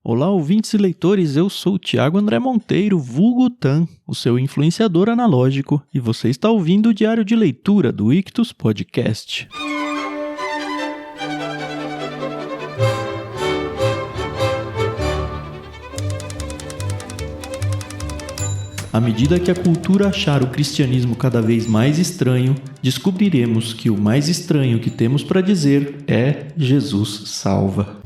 Olá, ouvintes e leitores, eu sou o Thiago André Monteiro, vulgo Tan, o seu influenciador analógico, e você está ouvindo o Diário de Leitura do Ictus Podcast. À medida que a cultura achar o cristianismo cada vez mais estranho, descobriremos que o mais estranho que temos para dizer é Jesus salva.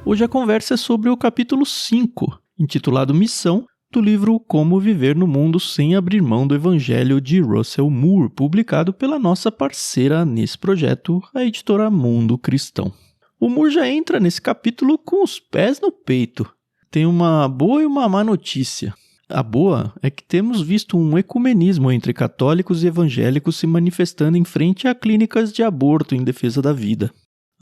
Hoje a conversa é sobre o capítulo 5, intitulado Missão, do livro Como Viver no Mundo Sem Abrir Mão do Evangelho, de Russell Moore, publicado pela nossa parceira nesse projeto, a editora Mundo Cristão. O Moore já entra nesse capítulo com os pés no peito. Tem uma boa e uma má notícia. A boa é que temos visto um ecumenismo entre católicos e evangélicos se manifestando em frente a clínicas de aborto em defesa da vida.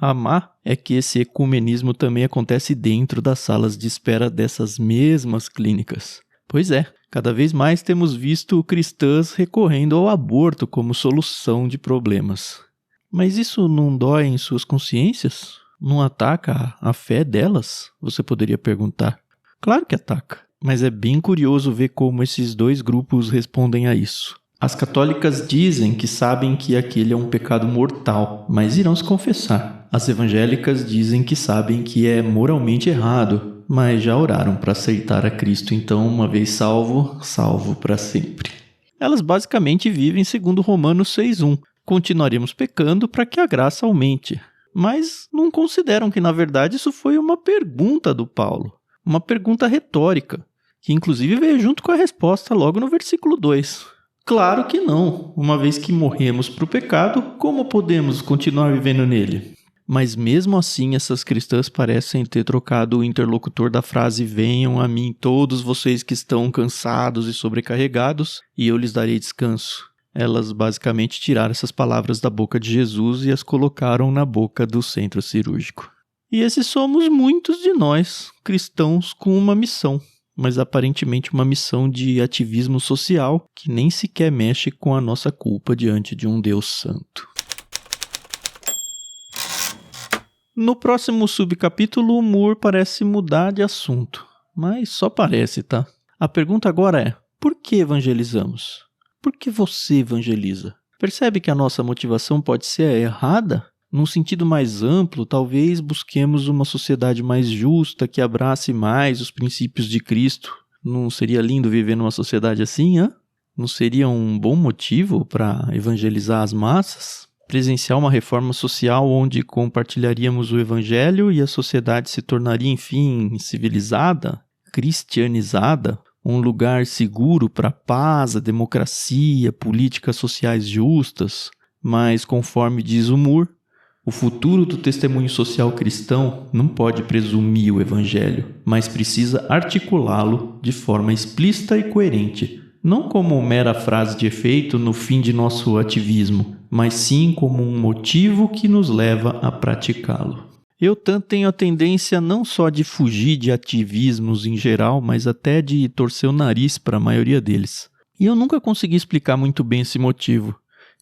A má é que esse ecumenismo também acontece dentro das salas de espera dessas mesmas clínicas. Pois é, cada vez mais temos visto cristãs recorrendo ao aborto como solução de problemas. Mas isso não dói em suas consciências? Não ataca a fé delas? Você poderia perguntar. Claro que ataca, mas é bem curioso ver como esses dois grupos respondem a isso. As católicas dizem que sabem que aquele é um pecado mortal, mas irão se confessar. As evangélicas dizem que sabem que é moralmente errado, mas já oraram para aceitar a Cristo, então uma vez salvo, salvo para sempre. Elas basicamente vivem segundo Romanos 6:1. Continuaremos pecando para que a graça aumente. Mas não consideram que na verdade isso foi uma pergunta do Paulo. Uma pergunta retórica, que inclusive veio junto com a resposta logo no versículo 2. Claro que não. Uma vez que morremos para o pecado, como podemos continuar vivendo nele? Mas mesmo assim, essas cristãs parecem ter trocado o interlocutor da frase "Venham a mim todos vocês que estão cansados e sobrecarregados, e eu lhes darei descanso". Elas basicamente tiraram essas palavras da boca de Jesus e as colocaram na boca do centro cirúrgico. E esses somos muitos de nós, cristãos com uma missão. Mas aparentemente uma missão de ativismo social que nem sequer mexe com a nossa culpa diante de um Deus santo. No próximo subcapítulo, o Moore parece mudar de assunto, mas só parece, tá? A pergunta agora é: por que evangelizamos? Por que você evangeliza? Percebe que a nossa motivação pode ser errada? Num sentido mais amplo, talvez busquemos uma sociedade mais justa, que abrace mais os princípios de Cristo. Não seria lindo viver numa sociedade assim, hã? Não seria um bom motivo para evangelizar as massas? Presenciar uma reforma social onde compartilharíamos o evangelho e a sociedade se tornaria, enfim, civilizada, cristianizada, um lugar seguro para a paz, a democracia, políticas sociais justas. Mas, conforme diz o Moore, o futuro do testemunho social cristão não pode presumir o evangelho, mas precisa articulá-lo de forma explícita e coerente, não como mera frase de efeito no fim de nosso ativismo, mas sim como um motivo que nos leva a praticá-lo. Eu tanto tenho a tendência não só de fugir de ativismos em geral, mas até de torcer o nariz para a maioria deles. E eu nunca consegui explicar muito bem esse motivo.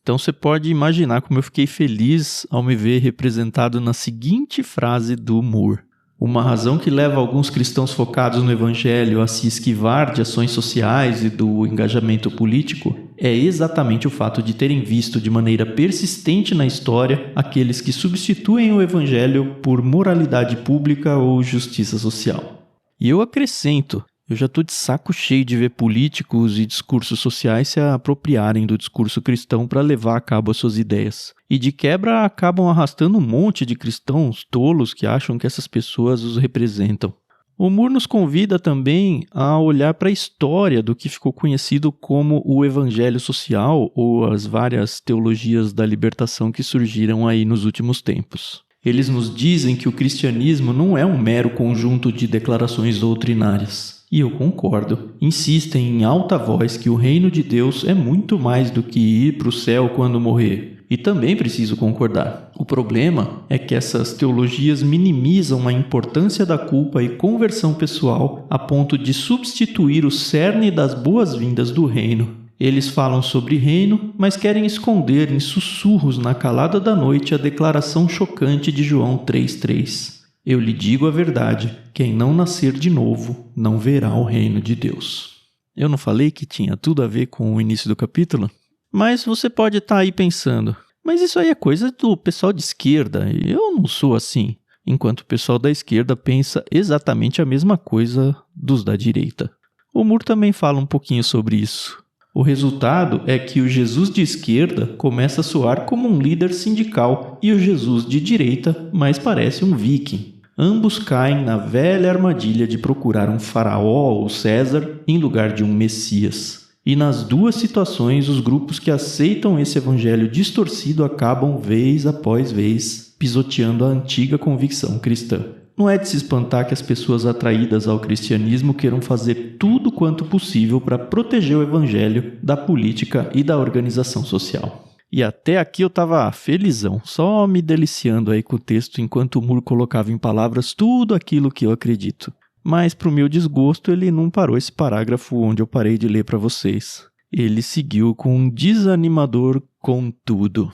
Então você pode imaginar como eu fiquei feliz ao me ver representado na seguinte frase do Moore. Uma razão que leva alguns cristãos focados no evangelho a se esquivar de ações sociais e do engajamento político é exatamente o fato de terem visto de maneira persistente na história aqueles que substituem o evangelho por moralidade pública ou justiça social. E eu acrescento: eu já estou de saco cheio de ver políticos e discursos sociais se apropriarem do discurso cristão para levar a cabo as suas ideias. E de quebra acabam arrastando um monte de cristãos tolos que acham que essas pessoas os representam. O Moore nos convida também a olhar para a história do que ficou conhecido como o evangelho social ou as várias teologias da libertação que surgiram aí nos últimos tempos. Eles nos dizem que o cristianismo não é um mero conjunto de declarações doutrinárias. E eu concordo. Insistem em alta voz que o reino de Deus é muito mais do que ir para o céu quando morrer. E também preciso concordar. O problema é que essas teologias minimizam a importância da culpa e conversão pessoal a ponto de substituir o cerne das boas-vindas do reino. Eles falam sobre reino, mas querem esconder em sussurros na calada da noite a declaração chocante de João 3,3. Eu lhe digo a verdade, quem não nascer de novo não verá o reino de Deus. Eu não falei que tinha tudo a ver com o início do capítulo? Mas você pode estar aí pensando, mas isso aí é coisa do pessoal de esquerda, e eu não sou assim. Enquanto o pessoal da esquerda pensa exatamente a mesma coisa dos da direita. O Moore também fala um pouquinho sobre isso. O resultado é que o Jesus de esquerda começa a soar como um líder sindical e o Jesus de direita mais parece um viking. Ambos caem na velha armadilha de procurar um faraó ou César em lugar de um Messias. E nas duas situações, os grupos que aceitam esse evangelho distorcido acabam, vez após vez, pisoteando a antiga convicção cristã. Não é de se espantar que as pessoas atraídas ao cristianismo queiram fazer tudo quanto possível para proteger o evangelho da política e da organização social. E até aqui eu estava felizão, só me deliciando aí com o texto enquanto o Moore colocava em palavras tudo aquilo que eu acredito. Mas, para o meu desgosto, ele não parou esse parágrafo onde eu parei de ler para vocês. Ele seguiu com um desanimador contudo.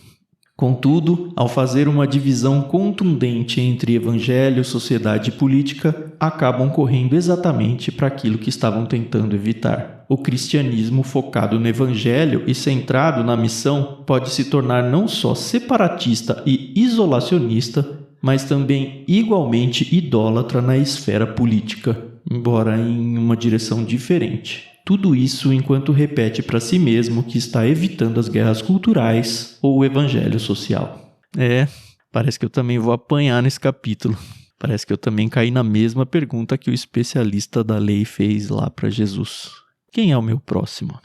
Contudo, ao fazer uma divisão contundente entre evangelho, sociedade e política, acabam correndo exatamente para aquilo que estavam tentando evitar. O cristianismo focado no evangelho e centrado na missão pode se tornar não só separatista e isolacionista, mas também igualmente idólatra na esfera política, embora em uma direção diferente. Tudo isso enquanto repete para si mesmo que está evitando as guerras culturais ou o evangelho social. Parece que eu também vou apanhar nesse capítulo. Parece que eu também caí na mesma pergunta que o especialista da lei fez lá para Jesus. Quem é o meu próximo?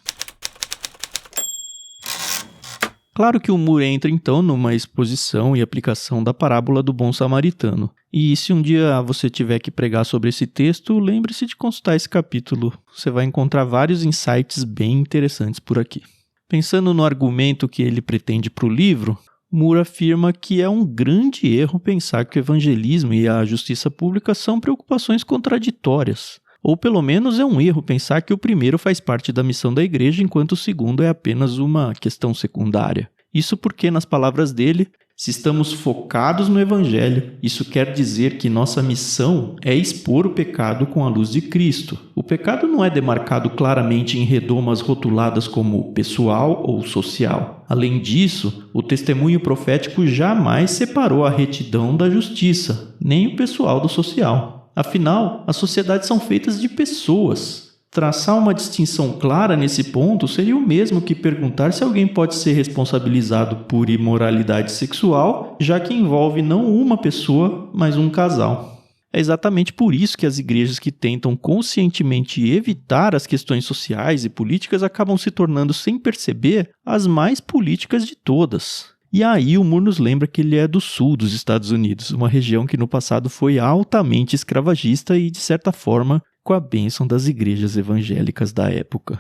Claro que o Moore entra então numa exposição e aplicação da parábola do bom samaritano. E se um dia você tiver que pregar sobre esse texto, lembre-se de consultar esse capítulo. Você vai encontrar vários insights bem interessantes por aqui. Pensando no argumento que ele pretende para o livro, Moore afirma que é um grande erro pensar que o evangelismo e a justiça pública são preocupações contraditórias. Ou pelo menos é um erro pensar que o primeiro faz parte da missão da igreja enquanto o segundo é apenas uma questão secundária. Isso porque, nas palavras dele, se estamos focados no evangelho, isso quer dizer que nossa missão é expor o pecado com a luz de Cristo. O pecado não é demarcado claramente em redomas rotuladas como pessoal ou social. Além disso, o testemunho profético jamais separou a retidão da justiça, nem o pessoal do social. Afinal, as sociedades são feitas de pessoas. Traçar uma distinção clara nesse ponto seria o mesmo que perguntar se alguém pode ser responsabilizado por imoralidade sexual, já que envolve não uma pessoa, mas um casal. É exatamente por isso que as igrejas que tentam conscientemente evitar as questões sociais e políticas acabam se tornando, sem perceber, as mais políticas de todas. E aí o Moore nos lembra que ele é do sul dos Estados Unidos, uma região que no passado foi altamente escravagista e, de certa forma, com a bênção das igrejas evangélicas da época.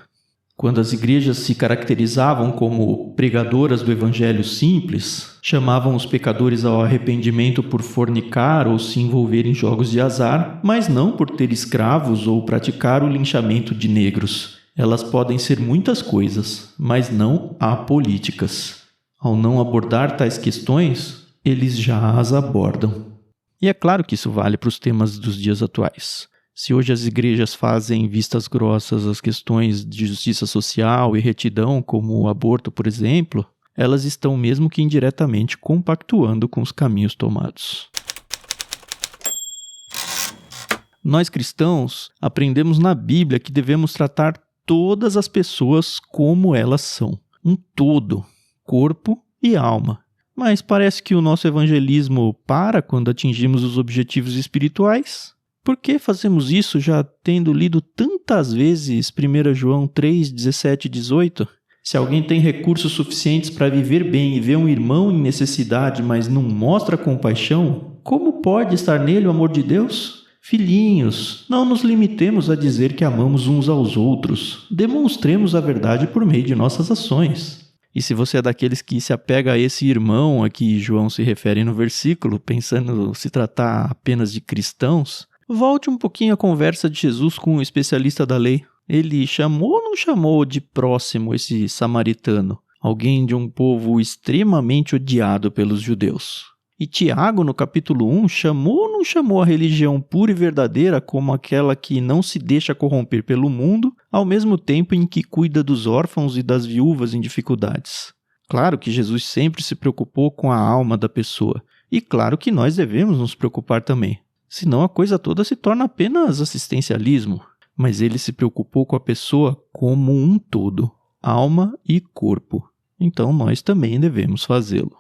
Quando as igrejas se caracterizavam como pregadoras do evangelho simples, chamavam os pecadores ao arrependimento por fornicar ou se envolver em jogos de azar, mas não por ter escravos ou praticar o linchamento de negros. Elas podem ser muitas coisas, mas não apolíticas. Ao não abordar tais questões, eles já as abordam. E é claro que isso vale para os temas dos dias atuais. Se hoje as igrejas fazem vistas grossas às questões de justiça social e retidão, como o aborto, por exemplo, elas estão mesmo que indiretamente compactuando com os caminhos tomados. Nós cristãos aprendemos na Bíblia que devemos tratar todas as pessoas como elas são, um todo. Corpo e alma. Mas parece que o nosso evangelismo para quando atingimos os objetivos espirituais. Por que fazemos isso já tendo lido tantas vezes 1 João 3, 17 e 18? Se alguém tem recursos suficientes para viver bem e vê um irmão em necessidade, mas não mostra compaixão, como pode estar nele o amor de Deus? Filhinhos, não nos limitemos a dizer que amamos uns aos outros. Demonstremos a verdade por meio de nossas ações. E se você é daqueles que se apega a esse irmão a que João se refere no versículo, pensando se tratar apenas de cristãos, volte um pouquinho à conversa de Jesus com o especialista da lei. Ele chamou ou não chamou de próximo esse samaritano? Alguém de um povo extremamente odiado pelos judeus. E Tiago, no capítulo 1, chamou ou não chamou a religião pura e verdadeira como aquela que não se deixa corromper pelo mundo, ao mesmo tempo em que cuida dos órfãos e das viúvas em dificuldades? Claro que Jesus sempre se preocupou com a alma da pessoa. E claro que nós devemos nos preocupar também. Senão a coisa toda se torna apenas assistencialismo. Mas ele se preocupou com a pessoa como um todo, alma e corpo. Então nós também devemos fazê-lo.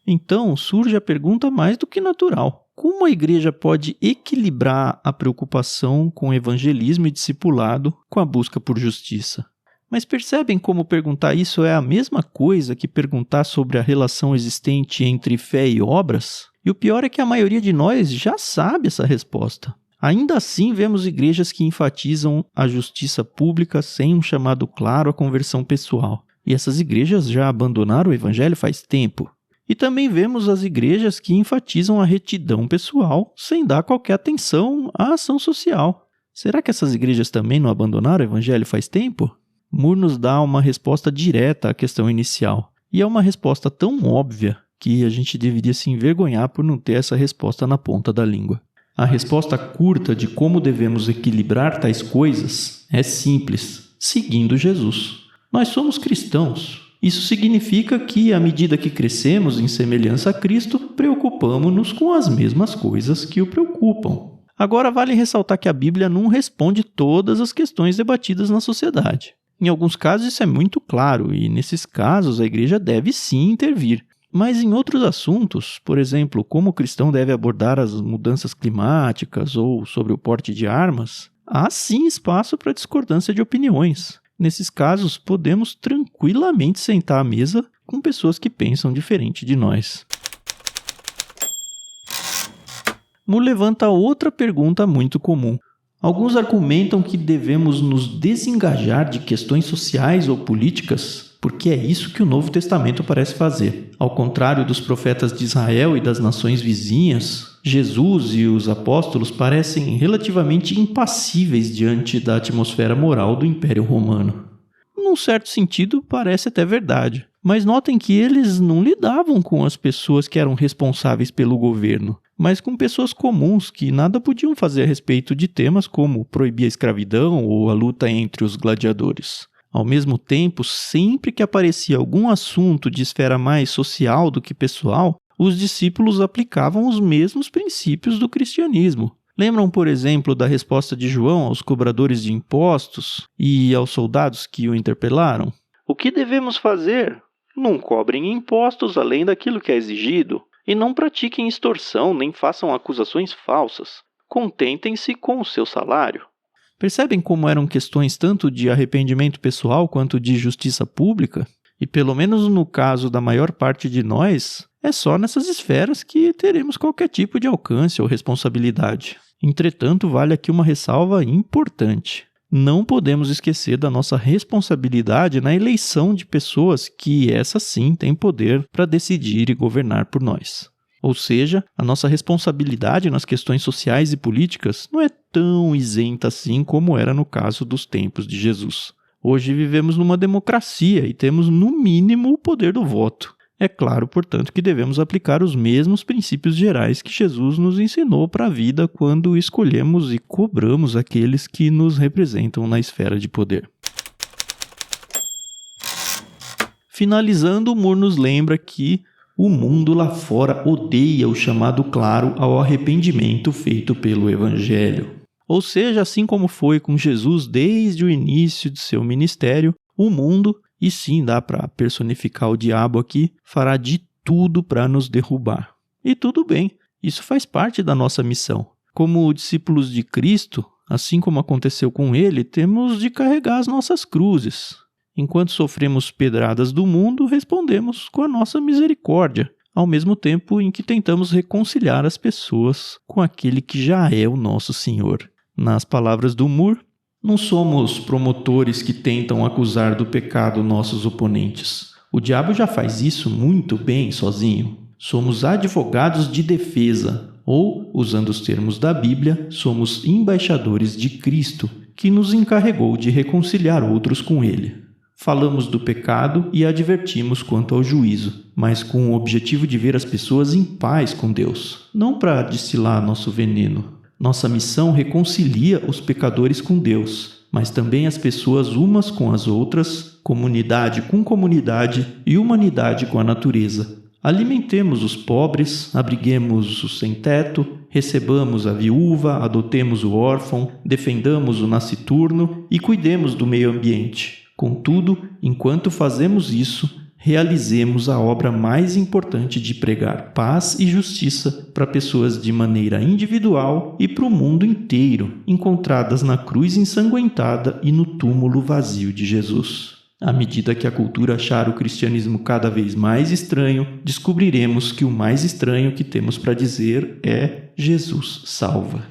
Então surge a pergunta mais do que natural. Como a igreja pode equilibrar a preocupação com evangelismo e discipulado com a busca por justiça? Mas percebem como perguntar isso é a mesma coisa que perguntar sobre a relação existente entre fé e obras? E o pior é que a maioria de nós já sabe essa resposta. Ainda assim, vemos igrejas que enfatizam a justiça pública sem um chamado claro à conversão pessoal. E essas igrejas já abandonaram o evangelho faz tempo. E também vemos as igrejas que enfatizam a retidão pessoal sem dar qualquer atenção à ação social. Será que essas igrejas também não abandonaram o evangelho faz tempo? Moore nos dá uma resposta direta à questão inicial. E é uma resposta tão óbvia que a gente deveria se envergonhar por não ter essa resposta na ponta da língua. A resposta curta de como devemos equilibrar tais coisas é simples, seguindo Jesus. Nós somos cristãos. Isso significa que, à medida que crescemos em semelhança a Cristo, preocupamos-nos com as mesmas coisas que o preocupam. Agora, vale ressaltar que a Bíblia não responde todas as questões debatidas na sociedade. Em alguns casos isso é muito claro, e nesses casos a igreja deve sim intervir. Mas em outros assuntos, por exemplo, como o cristão deve abordar as mudanças climáticas ou sobre o porte de armas, há sim espaço para discordância de opiniões. Nesses casos, podemos tranquilamente sentar à mesa com pessoas que pensam diferente de nós. Moore levanta outra pergunta muito comum. Alguns argumentam que devemos nos desengajar de questões sociais ou políticas, porque é isso que o Novo Testamento parece fazer. Ao contrário dos profetas de Israel e das nações vizinhas, Jesus e os apóstolos parecem relativamente impassíveis diante da atmosfera moral do Império Romano. Num certo sentido, parece até verdade. Mas notem que eles não lidavam com as pessoas que eram responsáveis pelo governo, mas com pessoas comuns que nada podiam fazer a respeito de temas como proibir a escravidão ou a luta entre os gladiadores. Ao mesmo tempo, sempre que aparecia algum assunto de esfera mais social do que pessoal, os discípulos aplicavam os mesmos princípios do cristianismo. Lembram, por exemplo, da resposta de João aos cobradores de impostos e aos soldados que o interpelaram? O que devemos fazer? Não cobrem impostos além daquilo que é exigido, e não pratiquem extorsão nem façam acusações falsas. Contentem-se com o seu salário. Percebem como eram questões tanto de arrependimento pessoal quanto de justiça pública? E pelo menos no caso da maior parte de nós, é só nessas esferas que teremos qualquer tipo de alcance ou responsabilidade. Entretanto, vale aqui uma ressalva importante. Não podemos esquecer da nossa responsabilidade na eleição de pessoas que, essa sim, têm poder para decidir e governar por nós. Ou seja, a nossa responsabilidade nas questões sociais e políticas não é tão isenta assim como era no caso dos tempos de Jesus. Hoje vivemos numa democracia e temos, no mínimo, o poder do voto. É claro, portanto, que devemos aplicar os mesmos princípios gerais que Jesus nos ensinou para a vida quando escolhemos e cobramos aqueles que nos representam na esfera de poder. Finalizando, Moore nos lembra que o mundo lá fora odeia o chamado claro ao arrependimento feito pelo Evangelho. Ou seja, assim como foi com Jesus desde o início de seu ministério, o mundo, e sim dá para personificar o diabo aqui, fará de tudo para nos derrubar. E tudo bem, isso faz parte da nossa missão. Como discípulos de Cristo, assim como aconteceu com ele, temos de carregar as nossas cruzes. Enquanto sofremos pedradas do mundo, respondemos com a nossa misericórdia, ao mesmo tempo em que tentamos reconciliar as pessoas com aquele que já é o nosso Senhor. Nas palavras do Moore, não somos promotores que tentam acusar do pecado nossos oponentes. O diabo já faz isso muito bem sozinho. Somos advogados de defesa, ou, usando os termos da Bíblia, somos embaixadores de Cristo, que nos encarregou de reconciliar outros com Ele. Falamos do pecado e advertimos quanto ao juízo, mas com o objetivo de ver as pessoas em paz com Deus, não para destilar nosso veneno. Nossa missão reconcilia os pecadores com Deus, mas também as pessoas umas com as outras, comunidade com comunidade e humanidade com a natureza. Alimentemos os pobres, abriguemos os sem-teto, recebamos a viúva, adotemos o órfão, defendamos o nasciturno e cuidemos do meio ambiente. Contudo, enquanto fazemos isso, realizemos a obra mais importante de pregar paz e justiça para pessoas de maneira individual e para o mundo inteiro, encontradas na cruz ensanguentada e no túmulo vazio de Jesus. À medida que a cultura achar o cristianismo cada vez mais estranho, descobriremos que o mais estranho que temos para dizer é Jesus salva.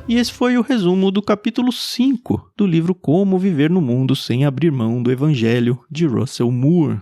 E esse foi o resumo do capítulo 5 do livro Como Viver no Mundo Sem Abrir Mão do Evangelho, de Russell Moore.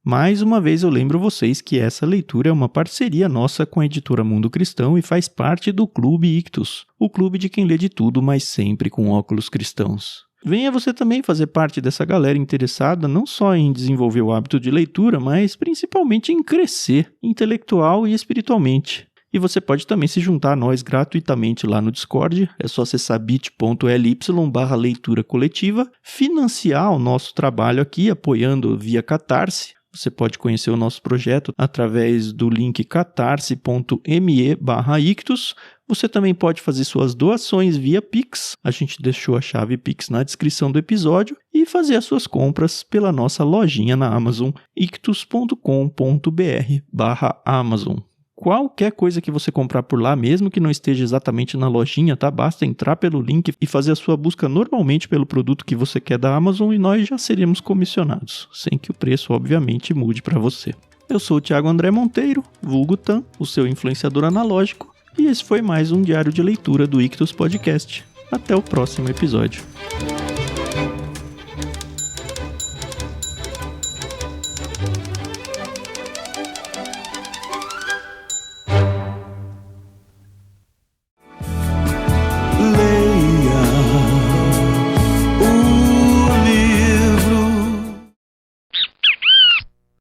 Mais uma vez eu lembro vocês que essa leitura é uma parceria nossa com a editora Mundo Cristão e faz parte do Clube Ictus, o clube de quem lê de tudo, mas sempre com óculos cristãos. Venha você também fazer parte dessa galera interessada não só em desenvolver o hábito de leitura, mas principalmente em crescer intelectual e espiritualmente. E você pode também se juntar a nós gratuitamente lá no Discord, é só acessar bit.ly/leitura coletiva, financiar o nosso trabalho aqui apoiando via Catarse. Você pode conhecer o nosso projeto através do link catarse.me/ictus. Você também pode fazer suas doações via Pix, a gente deixou a chave Pix na descrição do episódio, e fazer as suas compras pela nossa lojinha na Amazon, ictus.com.br/Amazon. Qualquer coisa que você comprar por lá, mesmo que não esteja exatamente na lojinha, tá? Basta entrar pelo link e fazer a sua busca normalmente pelo produto que você quer da Amazon e nós já seremos comissionados, sem que o preço, obviamente, mude para você. Eu sou o Thiago André Monteiro, vulgo Tan, o seu influenciador analógico, e esse foi mais um diário de leitura do Ictus Podcast. Até o próximo episódio.